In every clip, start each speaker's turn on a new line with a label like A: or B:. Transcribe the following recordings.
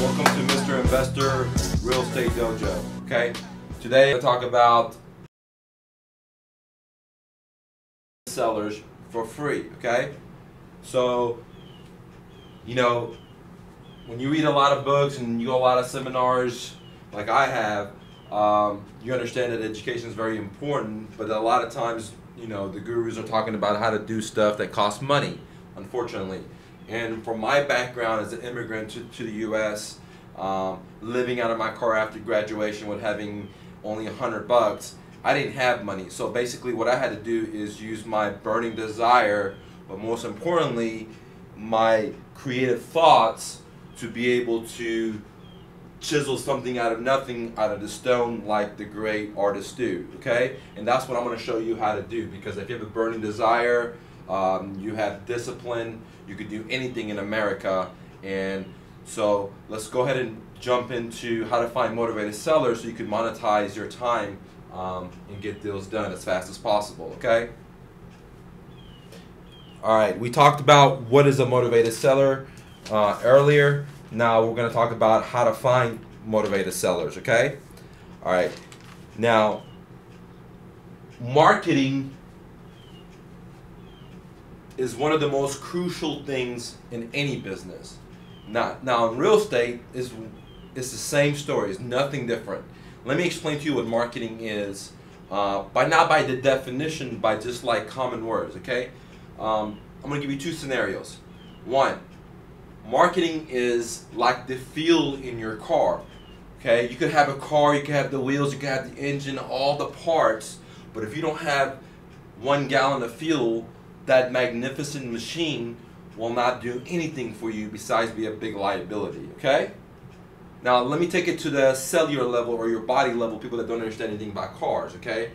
A: Welcome to Mr. Investor Real Estate Dojo. Okay, today I talk about sellers for free. Okay, so when you read a lot of books and you go to a lot of seminars like I have, you understand that education is very important, but a lot of times the gurus are talking about how to do stuff that costs money, unfortunately. And from my background as an immigrant to the U.S., living out of my car after graduation with having only $100, I didn't have money. So basically what I had to do is use my burning desire, but most importantly, my creative thoughts to be able to chisel something out of nothing, out of the stone, like the great artists do, okay? And that's what I'm going to show you how to do, because if you have a burning desire, you have discipline, you could do anything in America. And so let's go ahead and jump into how to find motivated sellers so you can monetize your time and get deals done as fast as possible, okay? Alright, we talked about what is a motivated seller earlier. Now we're going to talk about how to find motivated sellers, okay? Alright, now marketing is one of the most crucial things in any business. Now in real estate, it's the same story. It's nothing different. Let me explain to you what marketing is, not by the definition, by just like common words, okay? I'm going to give you two scenarios. One, marketing is like the fuel in your car, okay? You could have a car, you could have the wheels, you could have the engine, all the parts, but if you don't have 1 gallon of fuel, that magnificent machine will not do anything for you besides be a big liability, okay? Now let me take it to the cellular level or your body level, people that don't understand anything about cars, okay?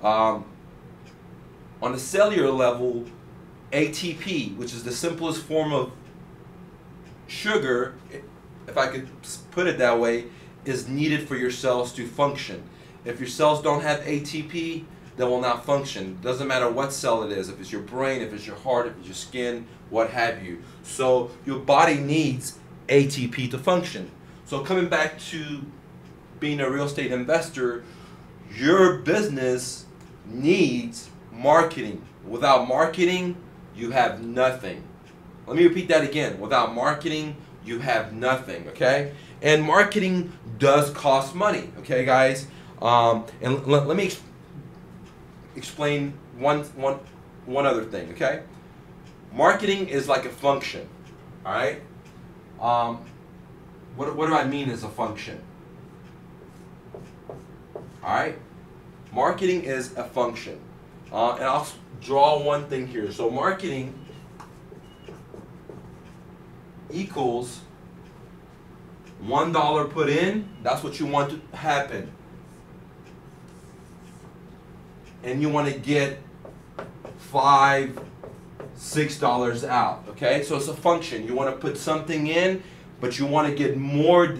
A: On the cellular level, ATP, which is the simplest form of sugar, if I could put it that way, is needed for your cells to function. If your cells don't have ATP, they will not function. Doesn't matter what cell it is, if it's your brain, if it's your heart, if it's your skin, what have you. So your body needs ATP to function. So coming back to being a real estate investor, your business needs marketing. Without marketing, you have nothing. Let me repeat that again. Without marketing, you have nothing, okay? And marketing does cost money, okay, guys? And let me explain one other thing, okay? Marketing is like a function, all right? What do I mean as a function? All right? Marketing is a function. And I'll draw one thing here. So marketing equals $1 put in, that's what you want to happen. And you want to get $5, $6 out, okay? So it's a function. You want to put something in, but you want to get more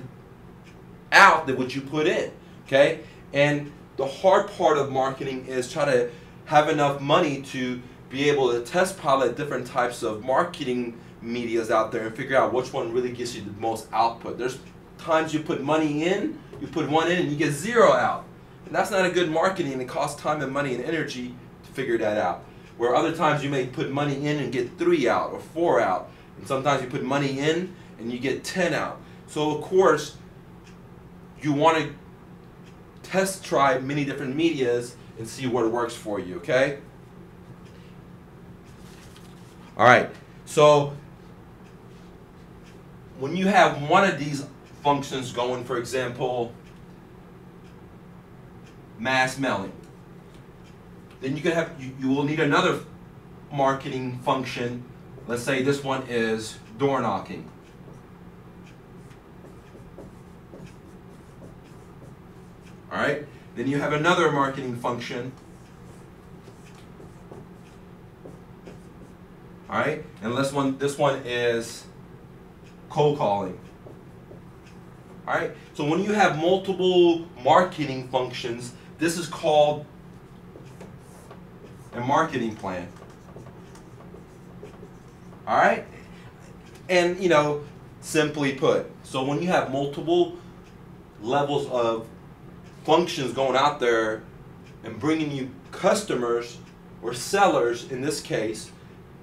A: out than what you put in, okay? And the hard part of marketing is try to have enough money to be able to test pilot different types of marketing medias out there and figure out which one really gives you the most output. There's times you put money in, you put 1 in and you get 0 out. And that's not a good marketing. It costs time and money and energy to figure that out. Where other times you may put money in and get 3 out or 4 out. And sometimes you put money in and you get 10 out. So of course, you want to try many different medias and see what works for you, okay? Alright, so when you have one of these functions going, for example, mass mailing, then you will need another marketing function. Let's say this one is door knocking. All right, then you have another marketing function. All right, and this one is cold calling. All right, so when you have multiple marketing functions, this is called a marketing plan. All right, and simply put. So when you have multiple levels of functions going out there and bringing you customers or sellers in this case,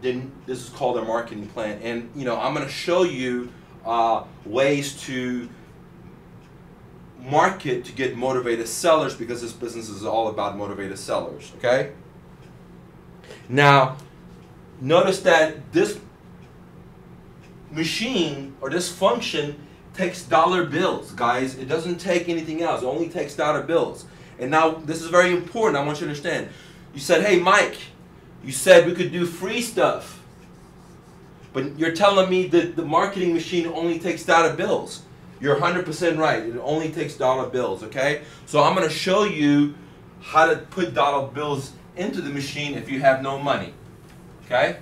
A: then this is called a marketing plan. And I'm going to show you ways to market to get motivated sellers, because this business is all about motivated sellers. Okay. Now, notice that this machine or this function takes dollar bills, guys. It doesn't take anything else. It only takes dollar bills. And now this is very important. I want you to understand. You said, hey, Mike, you said we could do free stuff. But you're telling me that the marketing machine only takes dollar bills. You're 100% right. It only takes dollar bills, okay? So I'm going to show you how to put dollar bills into the machine if you have no money, okay?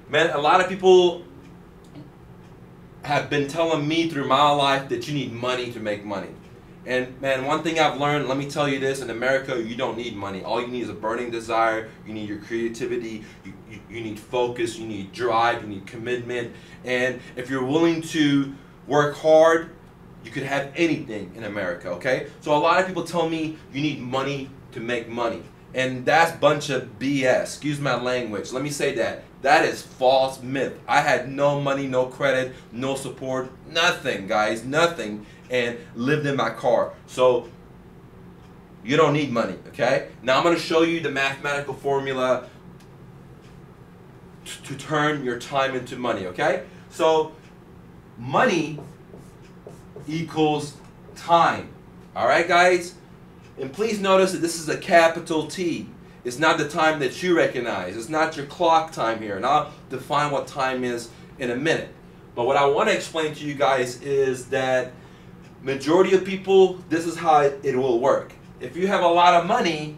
A: Man, a lot of people have been telling me through my life that you need money to make money. And man, one thing I've learned, let me tell you this, in America, you don't need money. All you need is a burning desire. You need your creativity. You need focus. You need drive. You need commitment. And if you're willing to work hard, you could have anything in America, okay? So a lot of people tell me you need money to make money. And that's a bunch of BS. Excuse my language. Let me say that. That is false myth. I had no money, no credit, no support, nothing, guys, nothing, and lived in my car. So you don't need money, okay? Now I'm going to show you the mathematical formula to turn your time into money, okay? So money equals time. All right, guys? And please notice that this is a capital T. It's not the time that you recognize. It's not your clock time here. And I'll define what time is in a minute. But what I want to explain to you guys is that majority of people, this is how it will work. If you have a lot of money,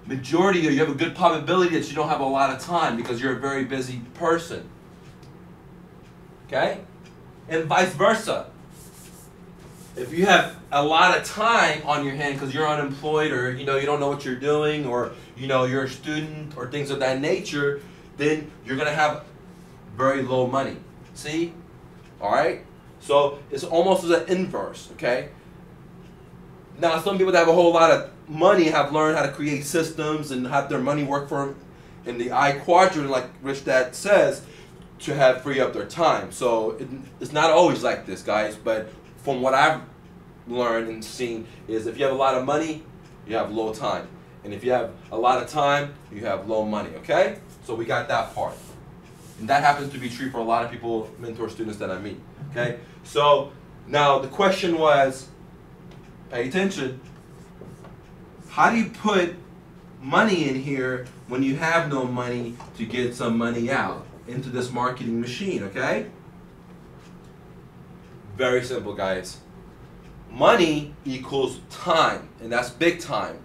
A: you have a good probability that you don't have a lot of time because you're a very busy person. Okay? And vice versa. If you have a lot of time on your hand because you're unemployed, or you don't know what you're doing, or you're a student or things of that nature, then you're going to have very low money. See? All right? So it's almost as an inverse, okay? Now, some people that have a whole lot of money have learned how to create systems and have their money work for them in the I quadrant, like Rich Dad says, to free up their time. So it's not always like this, guys, but from what I've learned and seen is if you have a lot of money, you have low time. And if you have a lot of time, you have low money, okay? So we got that part. And that happens to be true for a lot of people, mentor students that I meet, okay? So now the question was, pay attention, how do you put money in here when you have no money to get some money out into this marketing machine, okay? Very simple, guys. Money equals time, and that's big time.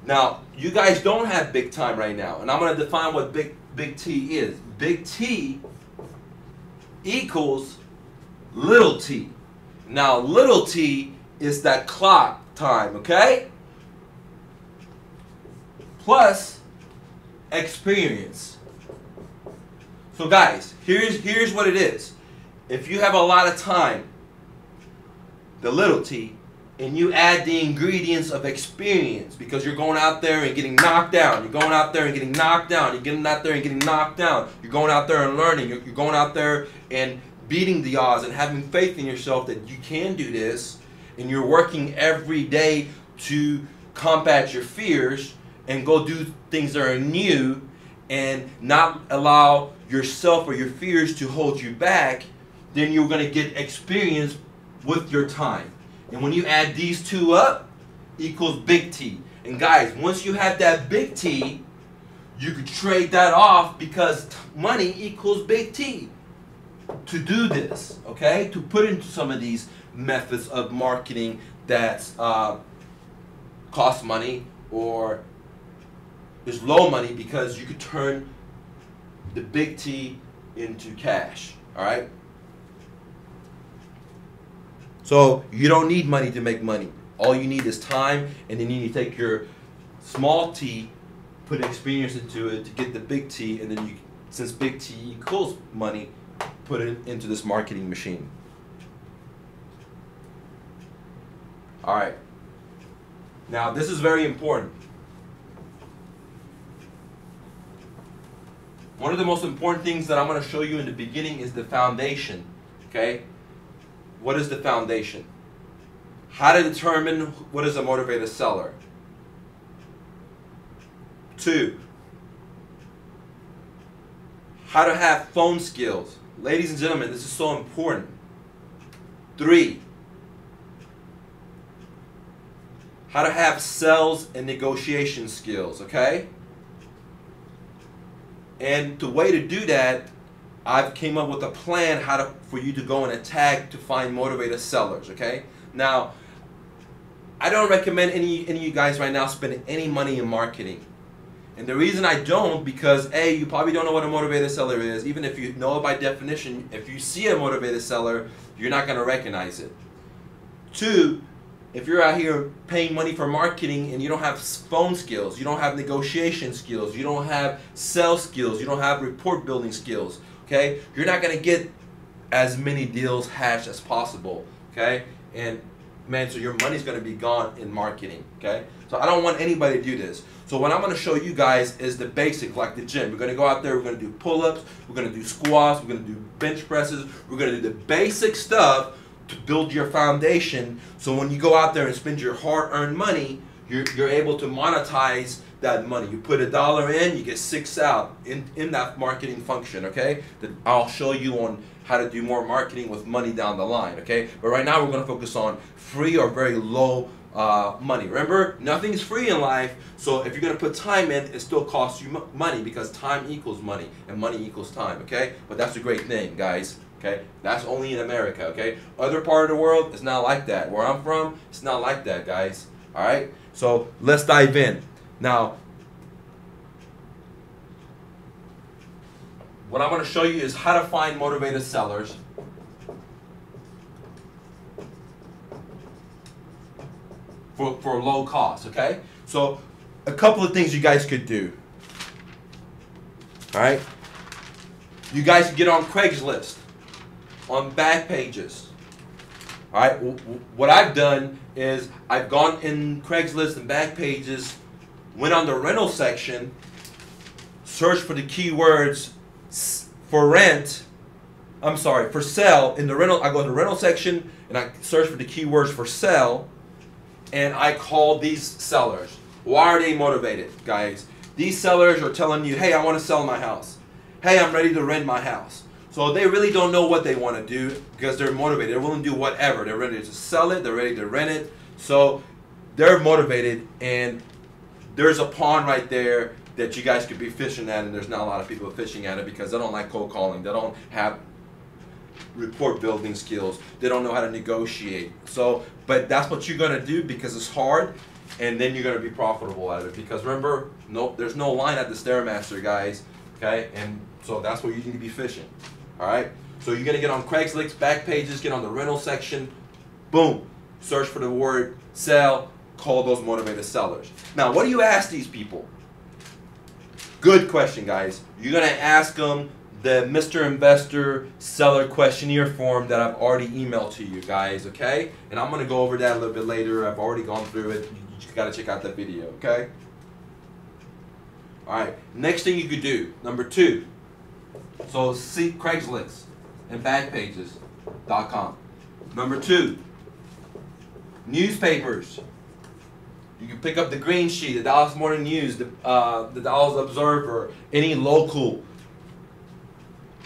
A: Now, you guys don't have big time right now, and I'm going to define what big T is. Big T equals little t. Now, little t is that clock time, okay? Plus experience. So, guys, here's what it is. If you have a lot of time, the little t, and you add the ingredients of experience, because you're going out there and getting knocked down, you're going out there and getting knocked down, you're getting out there and getting knocked down, you're going out there and learning, you're going out there and beating the odds and having faith in yourself that you can do this, and you're working every day to combat your fears and go do things that are new and not allow yourself or your fears to hold you back, then you're going to get experience with your time. And when you add these two up, equals big T. And guys, once you have that big T, you could trade that off because money equals big T to do this, okay? To put into some of these methods of marketing that cost money or is low money, because you could turn the big T into cash, all right? So you don't need money to make money. All you need is time, and then you need to take your small T, put experience into it to get the big T, and then you, since big T equals money, put it into this marketing machine. All right. Now this is very important. One of the most important things that I'm going to show you in the beginning is the foundation. Okay? What is the foundation? How to determine what is a motivated seller. 2, how to have phone skills. Ladies and gentlemen, this is so important. 3, how to have sales and negotiation skills, okay? And the way to do that, I've came up with a plan for you to go and attack to find motivated sellers, okay? Now, I don't recommend any of you guys right now spending any money in marketing. And the reason I don't, because A, you probably don't know what a motivated seller is. Even if you know it by definition, if you see a motivated seller, you're not going to recognize it. 2, if you're out here paying money for marketing and you don't have phone skills, you don't have negotiation skills, you don't have sales skills, you don't have report building skills, okay? You're not going to get as many deals hatched as possible, okay? And man, so your money's going to be gone in marketing, okay? So I don't want anybody to do this. So what I'm going to show you guys is the basics, like the gym. We're going to go out there, we're going to do pull-ups, we're going to do squats, we're going to do bench presses, we're going to do the basic stuff to build your foundation, so when you go out there and spend your hard-earned money, you're able to monetize that money. You put $1 in, you get 6 out in that marketing function, okay? That I'll show you on how to do more marketing with money down the line, okay? But right now we're going to focus on free or very low money. Remember, nothing's free in life, so if you're going to put time in, it still costs you money, because time equals money and money equals time, okay? But that's a great thing, guys. Okay, that's only in America, okay? Other part of the world, it's not like that. Where I'm from, it's not like that, guys. All right? So let's dive in. Now, what I'm going to show you is how to find motivated sellers. For low cost, okay? So a couple of things you guys could do. All right? You guys can get on Craigslist, on back pages. All right, what I've done is I've gone in Craigslist and back pages, went on the rental section, searched for the keywords for sale in the rental. I go to the rental section and I search for the keywords for sale, and I call these sellers. Why are they motivated, guys? These sellers are telling you, hey, I want to sell my house. Hey, I'm ready to rent my house. So they really don't know what they want to do because they're motivated. They're willing to do whatever. They're ready to sell it. They're ready to rent it. So they're motivated, and there's a pond right there that you guys could be fishing at, and there's not a lot of people fishing at it because they don't like cold calling. They don't have report building skills. They don't know how to negotiate. So, but that's what you're going to do because it's hard, and then you're going to be profitable at it. Because remember, there's no line at the Stairmaster, guys. Okay, and so that's where you need to be fishing. All right, so you're gonna get on Craigslist back pages, get on the rental section, boom, search for the word sell, call those motivated sellers. Now, what do you ask these people? Good question, guys. You're gonna ask them the Mr. Investor Seller Questionnaire form that I've already emailed to you guys, okay? And I'm gonna go over that a little bit later. I've already gone through it. You just gotta check out that video, okay? All right, next thing you could do, number 2. So see Craigslist and backpages.com. Number 2, newspapers. You can pick up the Green Sheet, the Dallas Morning News, the Dallas Observer, any local.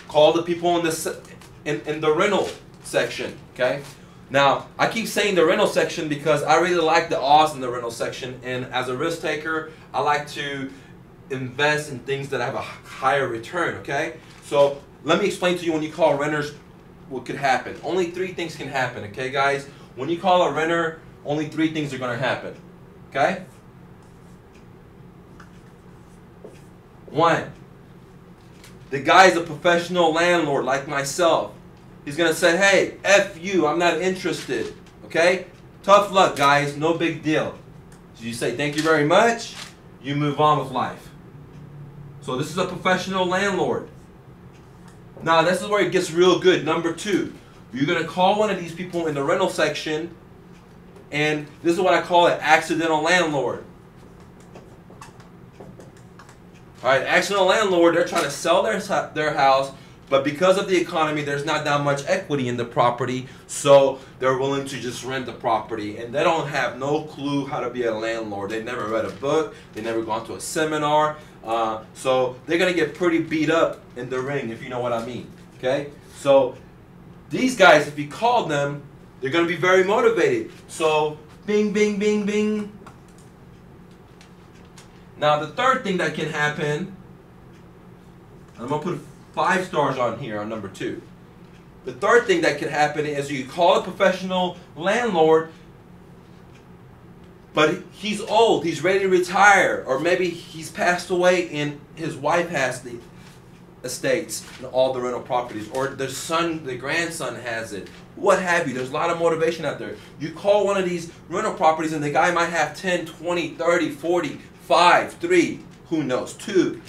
A: Call the people in the rental section, okay? Now, I keep saying the rental section because I really like the odds in the rental section, and as a risk taker, I like to invest in things that have a higher return, okay? So let me explain to you when you call renters what could happen. Only 3 things can happen, okay, guys? When you call a renter, only 3 things are going to happen, okay? 1, the guy's a professional landlord like myself. He's going to say, hey, F you, I'm not interested. Okay? Tough luck, guys. No big deal. So you say, thank you very much. You move on with life. So this is a professional landlord. Now, this is where it gets real good. Number 2, you're going to call one of these people in the rental section, and this is what I call an accidental landlord. All right, accidental landlord, they're trying to sell their house, but because of the economy, there's not that much equity in the property, so they're willing to just rent the property, and they don't have no clue how to be a landlord. They never read a book, they never gone to a seminar, so they're going to get pretty beat up in the ring, if you know what I mean. Okay, so these guys, if you call them, they're going to be very motivated. So bing, bing, bing, bing. Now the third thing that can happen, I'm going to put 5 stars on here on number 2. The third thing that can happen is you call a professional landlord, but he's old, he's ready to retire, or maybe he's passed away and his wife has the estates and all the rental properties, or the grandson has it, what have you. There's a lot of motivation out there. You call one of these rental properties and the guy might have 10, 20, 30, 40, 5, 3, who knows, 2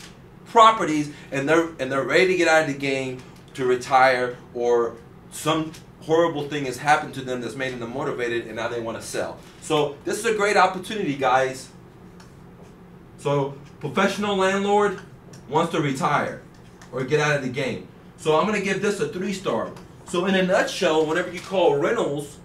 A: properties, and they're ready to get out of the game to retire, or some horrible thing has happened to them that's made them motivated and now they want to sell. So this is a great opportunity, guys. So professional landlord wants to retire or get out of the game. So I'm going to give this a 3-star. So in a nutshell, whenever you call rentals,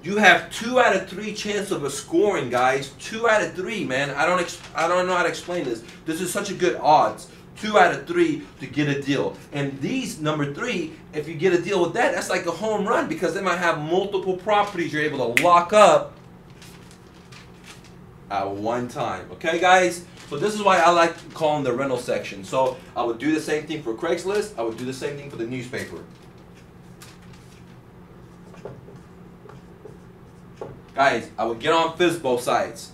A: you have 2 out of 3 chance of a scoring, guys. 2 out of 3, man. I don't know how to explain this. This is such a good odds. 2 out of 3 to get a deal. And these, number 3, if you get a deal with that, that's like a home run, because they might have multiple properties you're able to lock up at one time. Okay, guys? So this is why I like calling the rental section. So I would do the same thing for Craigslist. I would do the same thing for the newspaper. Guys, I would get on FSBO sites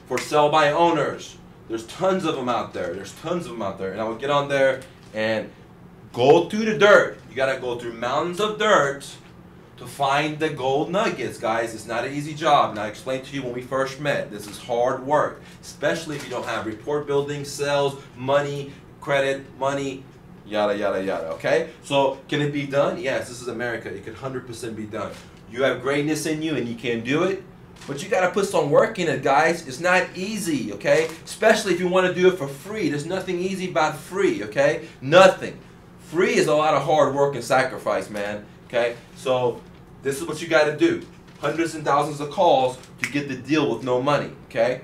A: for sell by owners. There's tons of them out there. And I would get on there and go through the dirt. You got to go through mountains of dirt to find the gold nuggets, guys. It's not an easy job. And I explained to you when we first met, this is hard work, especially if you don't have report building, sales, money, credit, money, yada, yada, yada, okay? So can it be done? Yes, this is America. It can 100% be done. You have greatness in you and you can do it, but you got to put some work in it, guys. It's not easy, okay? Especially if you want to do it for free. There's nothing easy about free, okay? Nothing. Free is a lot of hard work and sacrifice, man, okay? So this is what you got to do. Hundreds and thousands of calls to get the deal with no money, okay?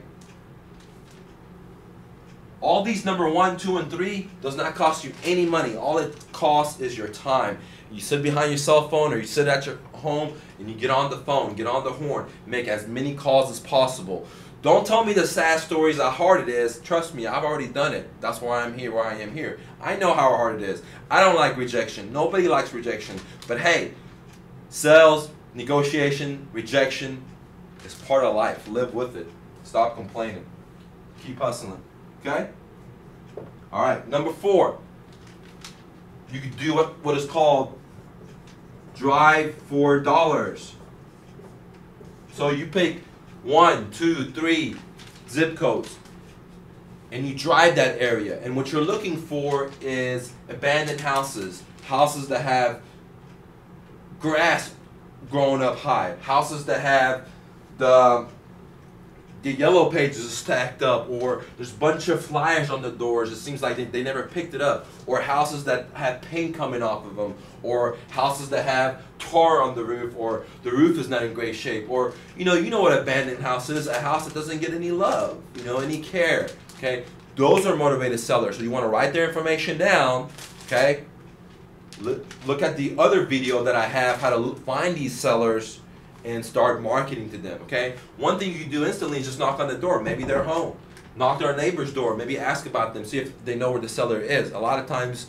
A: All these number 1, 2, and 3 does not cost you any money. All it costs is your time. You sit behind your cell phone or you sit at your home and you get on the phone, get on the horn, make as many calls as possible. Don't tell me the sad stories how hard it is. Trust me, I've already done it. That's why I'm here, where I am here. I know how hard it is. I don't like rejection. Nobody likes rejection. But hey, sales, negotiation, rejection is part of life. Live with it. Stop complaining. Keep hustling. Okay? All right, number 4. You can do what is called drive for dollars. So you pick 1, 2, 3 zip codes and you drive that area, and what you're looking for is abandoned houses, houses that have grass growing up high, houses that have the yellow pages stacked up, or there's a bunch of flyers on the doors. It seems like they never picked it up, or houses that have paint coming off of them, or houses that have tar on the roof, or the roof is not in great shape, or you know what abandoned house is, a house that doesn't get any love, any care. Okay, those are motivated sellers. So you want to write their information down. Okay, look at the other video that I have, how to find these sellers and start marketing to them, okay? One thing you can do instantly is just knock on the door. Maybe they're home. Knock on their neighbor's door. Maybe ask about them. See if they know where the seller is. A lot of times,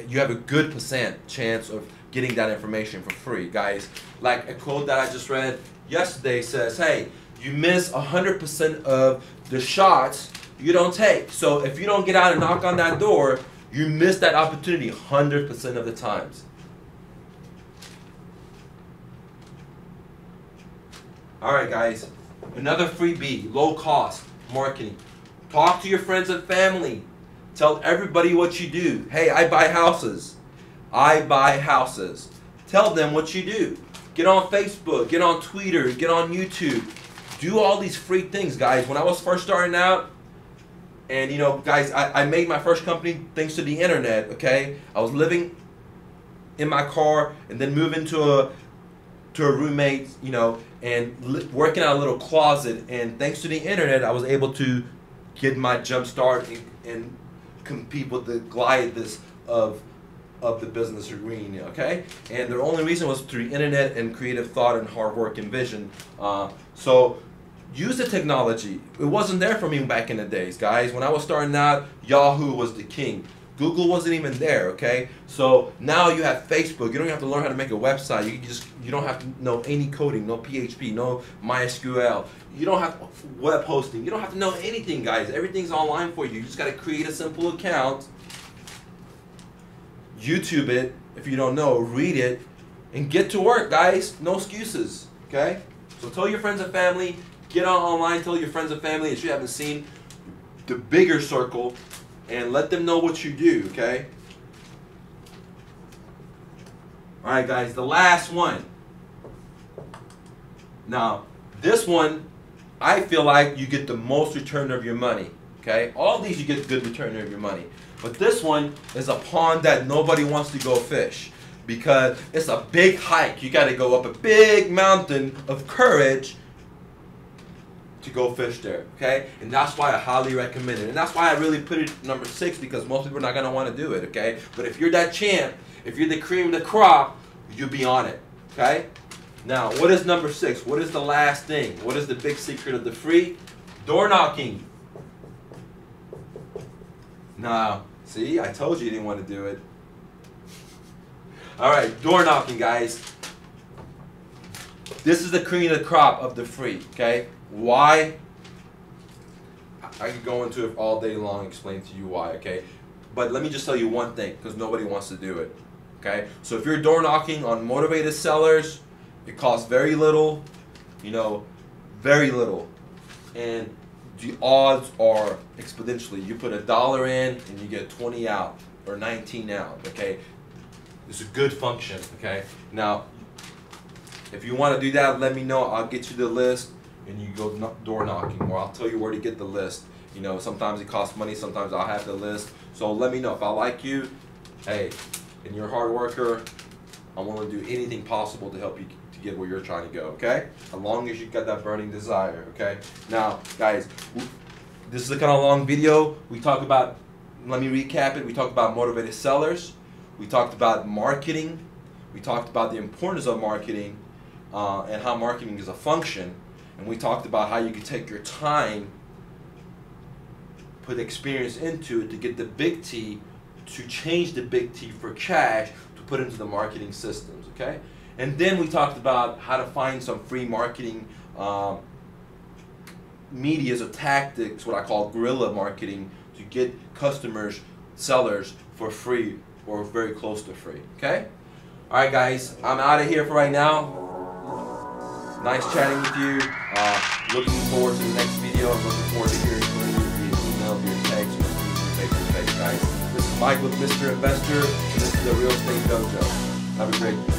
A: you have a good % chance of getting that information for free, guys. Like a quote that I just read yesterday says, hey, you miss 100% of the shots you don't take. So if you don't get out and knock on that door, you miss that opportunity 100% of the times. All right, guys. Another freebie, low cost marketing. Talk to your friends and family. Tell everybody what you do. Hey, I buy houses. I buy houses. Tell them what you do. Get on Facebook, get on Twitter, get on YouTube. Do all these free things, guys. When I was first starting out, and you know, guys, I made my first company thanks to the internet, okay? I was living in my car and then moving to a roommate, you know, and working out a little closet, and thanks to the internet, I was able to get my jump start and compete with the Goliaths of the business arena, okay? And the only reason was through the internet and creative thought and hard work and vision. So use the technology. It wasn't there for me back in the days, guys. When I was starting out, Yahoo was the king. Google wasn't even there, okay? So now you have Facebook. You don't have to learn how to make a website. You don't have to know any coding, no PHP, no MySQL. You don't have web hosting. You don't have to know anything, guys. Everything's online for you. You just got to create a simple account, YouTube it if you don't know, read it, and get to work, guys. No excuses, okay? So tell your friends and family, get on online, tell your friends and family that you haven't seen the bigger circle, and let them know what you do, okay? Alright, guys, the last one. Now, this one, I feel like you get the most return of your money, okay? All these you get good return of your money. But this one is a pond that nobody wants to go fish because it's a big hike. You got to go up a big mountain of courage to go fish there, okay? And that's why I highly recommend it. And that's why I really put it number 6, because most people are not going to want to do it, okay? But if you're that champ, if you're the cream of the crop, you'll be on it, okay? Now, what is number 6? What is the last thing? What is the big secret of the free? Door knocking. Now, see, I told you didn't want to do it. All right, door knocking, guys. This is the cream of the crop of the free, okay? Why? I could go into it all day long, explain to you why, okay? But let me just tell you one thing, because nobody wants to do it, okay? So if you're door knocking on motivated sellers, it costs very little, you know, very little. And the odds are exponentially. You put $1 in and you get 20 out or 19 out, okay? It's a good function, okay? Now, if you want to do that, let me know. I'll get you the list and you go door knocking, or I'll tell you where to get the list. You know, sometimes it costs money, sometimes I'll have the list. So let me know. If I like you, hey, and you're a hard worker, I'm willing to do anything possible to help you to get where you're trying to go, okay? As long as you've got that burning desire, okay? Now, guys, this is a kind of long video. We talk about, let me recap it. We talked about motivated sellers. We talked about marketing. We talked about the importance of marketing and how marketing is a function. And we talked about how you can take your time, put experience into it to get the big T, to change the big T for cash, to put into the marketing systems, okay? And then we talked about how to find some free marketing medias or tactics, what I call guerrilla marketing, to get customers, sellers for free or very close to free, okay? All right, guys, I'm out of here for right now. Nice chatting with you. Looking forward to the next video. I'm looking forward to hearing from you via email, via text, or face to face, guys. This is Mike with Mr. Investor, and this is the Real Estate Dojo. Have a great day.